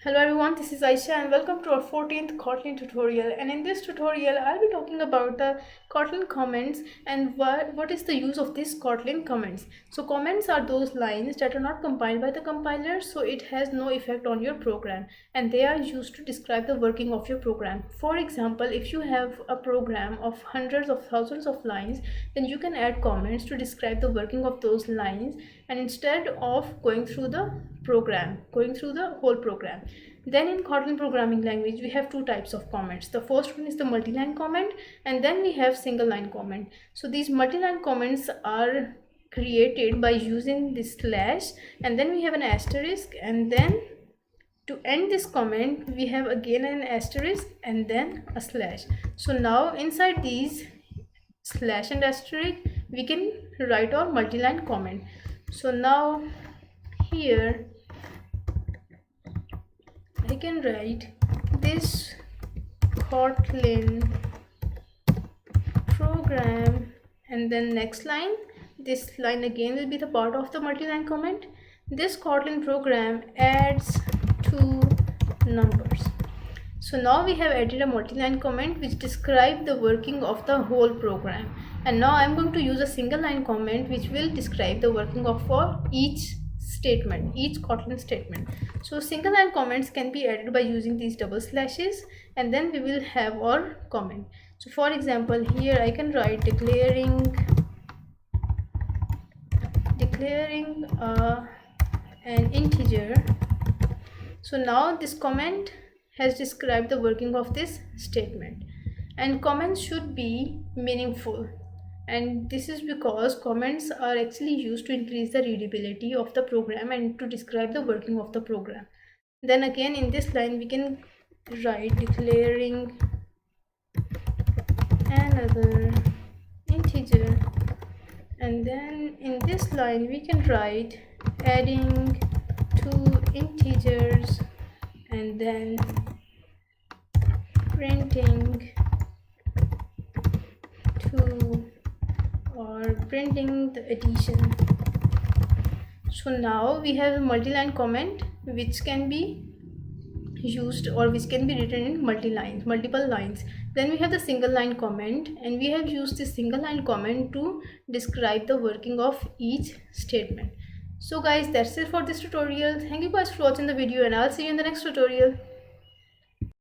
Hello everyone, this is Aisha and welcome to our 14th Kotlin tutorial. And in this tutorial, I'll be talking about the Kotlin comments and what is the use of these Kotlin comments. So comments are those lines that are not compiled by the compiler, so it has no effect on your program, and they are used to describe the working of your program. For example, if you have a program of hundreds of thousands of lines, then you can add comments to describe the working of those lines, and instead of going through the whole program. Then in Kotlin programming language, we have two types of comments. The first one is the multi-line comment, and then we have single line comment. So these multi-line comments are created by using this slash, and then we have an asterisk, and then to end this comment we have again an asterisk and then a slash. So now inside these slash and asterisk we can write our multi-line comment. So now here I can write this Kotlin program, and then next line, this line again will be the part of the multi-line comment. This Kotlin program adds two numbers. So now we have added a multi-line comment which describes the working of the whole program, and now I'm going to use a single line comment which will describe the working of for each statement, each Kotlin statement. So single line comments can be added by using these double slashes, and then we will have our comment. So for example, here I can write declaring an integer. So now this comment has described the working of this statement, and comments should be meaningful, and this is because comments are actually used to increase the readability of the program and to describe the working of the program. Then again in this line we can write declaring another integer, and then in this line we can write adding two integers and then printing two, or printing the addition. So now we have a multi-line comment which can be used or which can be written in multiple lines. Then we have the single line comment, and we have used this single line comment to describe the working of each statement. So guys, that's it for this tutorial. Thank you guys for watching the video, and I'll see you in the next tutorial.